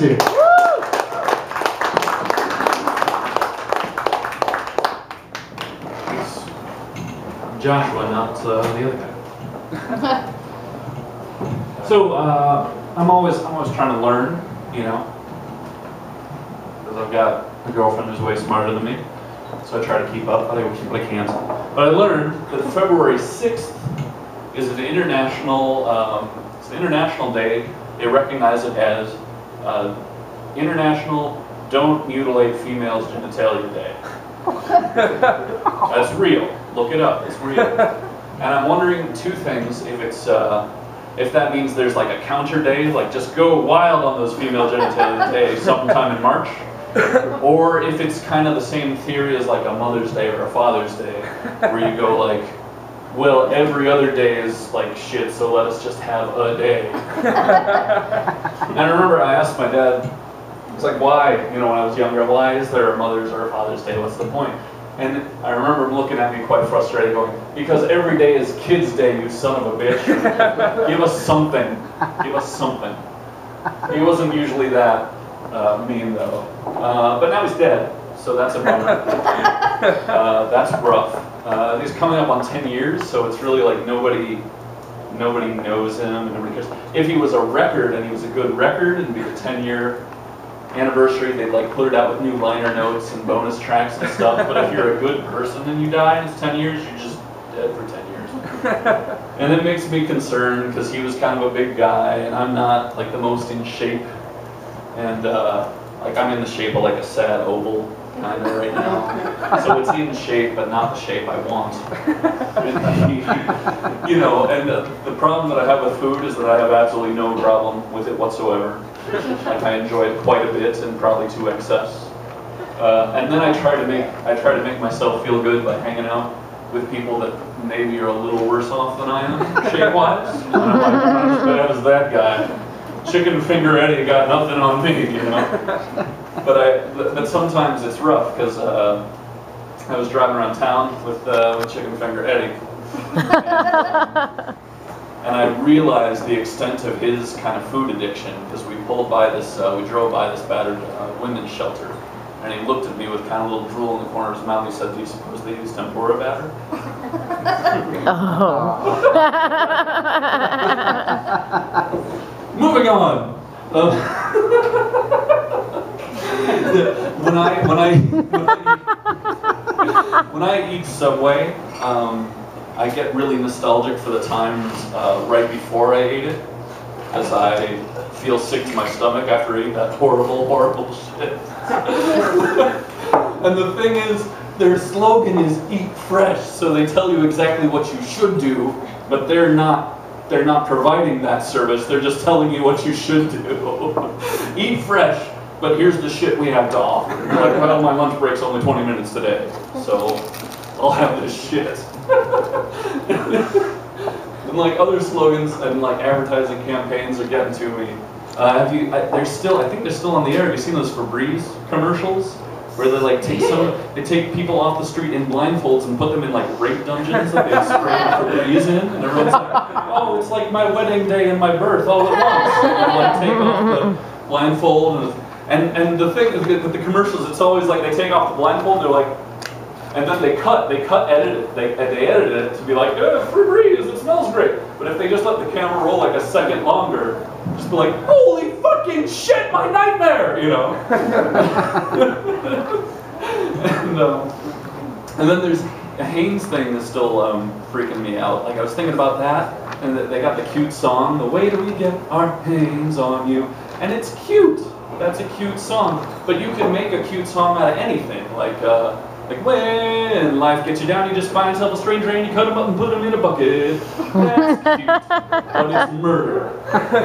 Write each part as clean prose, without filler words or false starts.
Fantastic. Joshua, not the other guy. So I'm always trying to learn, you know, because I've got a girlfriend who's way smarter than me. So I try to keep up, but I can't. But I learned that February 6th is an international day. They recognize it as International Don't Mutilate Females Genitalia Day. That's real. Look it up. It's real. And I'm wondering two things: if that means there's like a counter day, like just go wild on those female genitalia days sometime in March, or if it's kind of the same theory as like a Mother's Day or a Father's Day, where you go like, well, every other day is like shit, so let us just have a day. And I remember I asked my dad, it's like, why, you know, when I was younger, why is there a Mother's or a Father's Day? What's the point? And I remember him looking at me quite frustrated, going, because every day is Kids Day, you son of a bitch. Give us something. Give us something. He wasn't usually that mean, though. But now he's dead, so that's a bummer. That's rough. He's coming up on 10 years, so it's really like nobody knows him, and nobody cares. If he was a record, and he was a good record, and it'd be the 10-year anniversary, they'd like put it out with new liner notes and bonus tracks and stuff. But if you're a good person and you die and it's 10 years, you're just dead for 10 years. And it makes me concerned because he was kind of a big guy and I'm not like the most in shape. And like I'm in the shape of like a sad oval kind of right now. So it's in shape, but not the shape I want. You know, and the problem that I have with food is that I have absolutely no problem with it whatsoever. Like I enjoy it quite a bit and probably to excess. And then I try to make myself feel good by hanging out with people that maybe are a little worse off than I am, shape-wise. I'm like, not as bad as that guy. Chicken Finger Eddie got nothing on me, you know. But sometimes it's rough because I was driving around town with Chicken Finger Eddie. And I realized the extent of his kind of food addiction because we drove by this battered women's shelter, and he looked at me with kind of a little drool in the corner of his mouth. He said, "Do you suppose they use tempura batter?" Oh. Moving on. When I eat Subway, I get really nostalgic for the times right before I ate it, as I feel sick to my stomach after eating that horrible, horrible shit. And the thing is, their slogan is "Eat Fresh," so they tell you exactly what you should do, but they're not providing that service. They're just telling you what you should do. Eat fresh, but here's the shit we have to offer. You're like, well, my lunch break's only 20 minutes today, so I'll have this shit. And like other slogans and like advertising campaigns are getting to me. I think they're still on the air. Have you seen those Febreze commercials? Where they like take people off the street in blindfolds and put them in like rape dungeons that they spray Febreze in, and everyone's like, oh, it's like my wedding day and my birth all at once. And they like take off the blindfold and the thing with the commercials, it's always like they take off the blindfold, they're like, and then they edit it. They edited it to be like, Febreze, it smells great. But if they just let the camera roll like a second longer, just be like, holy fucking shit, my nightmare, you know. And then there's the Hanes thing that's still freaking me out. Like I was thinking about that, and they got the cute song, "The Way Do We Get Our Hands on You," and it's cute. That's a cute song. But you can make a cute song out of anything, like when life gets you down, you just find yourself a stranger and you cut them up and put them in a bucket. That's cute, but it's murder.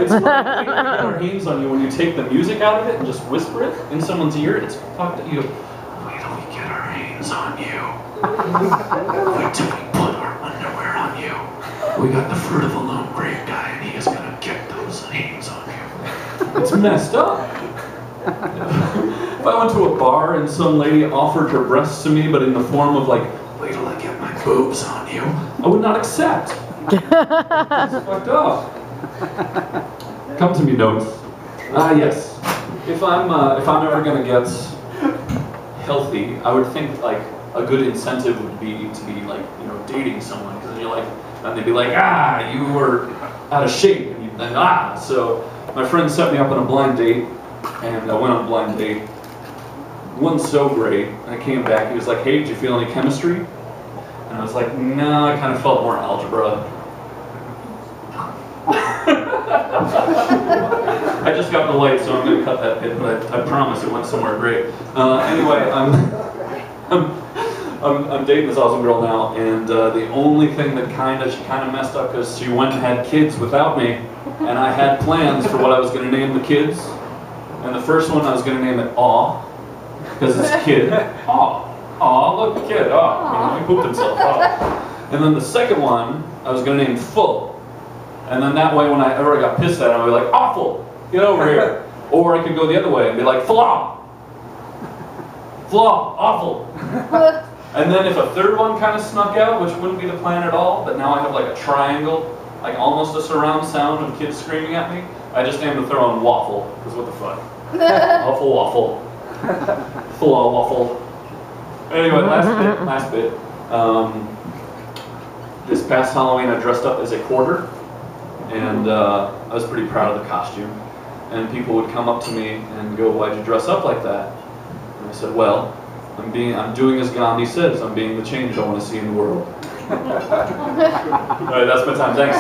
It's murder. We get our hands on you when you take the music out of it and just whisper it in someone's ear. It's fucked up. You go, wait till we get our hands on you. Wait till we put our underwear on you. We got the fruit of a lone grave guy and he is gonna get those hands on you. It's messed up. If I went to a bar and some lady offered her breasts to me, but in the form of like, wait till I get my boobs on you, I would not accept. It's fucked up. Come to me, notes. Ah, yes. if I'm ever gonna get healthy, I would think like a good incentive would be to be like, you know, dating someone, because then you're like, and they'd be like, ah, you were out of shape, and then ah. So my friend set me up on a blind date, and I went on a blind date. It wasn't so great. I came back. He was like, hey, did you feel any chemistry? And I was like, no, I kind of felt more algebra. I just got the light, so I'm going to cut that bit, but I promise it went somewhere great. Anyway, I'm dating this awesome girl now, and the only thing that she kind of messed up because she went and had kids without me, and I had plans for what I was going to name the kids. And the first one I was going to name it Aw, because it's a kid. Aw, aw, look, the kid. Aw, you know, he pooped himself. Aw. And then the second one I was going to name Full. And then that way, when I ever got pissed at him, I'd be like, awful, get over here. Or I could go the other way and be like, flaw, flaw, awful. And then if a third one kind of snuck out, which wouldn't be the plan at all, but now I have like a triangle, like almost a surround sound of kids screaming at me, I just named the third one Waffle, because what the fuck. Awful waffle. Flaw waffle. Anyway, last bit. This past Halloween I dressed up as a quarter. And I was pretty proud of the costume. And people would come up to me and go, why'd you dress up like that? And I said, well, I'm doing as Gandhi says, I'm being the change I want to see in the world. All right, that's my time, thanks.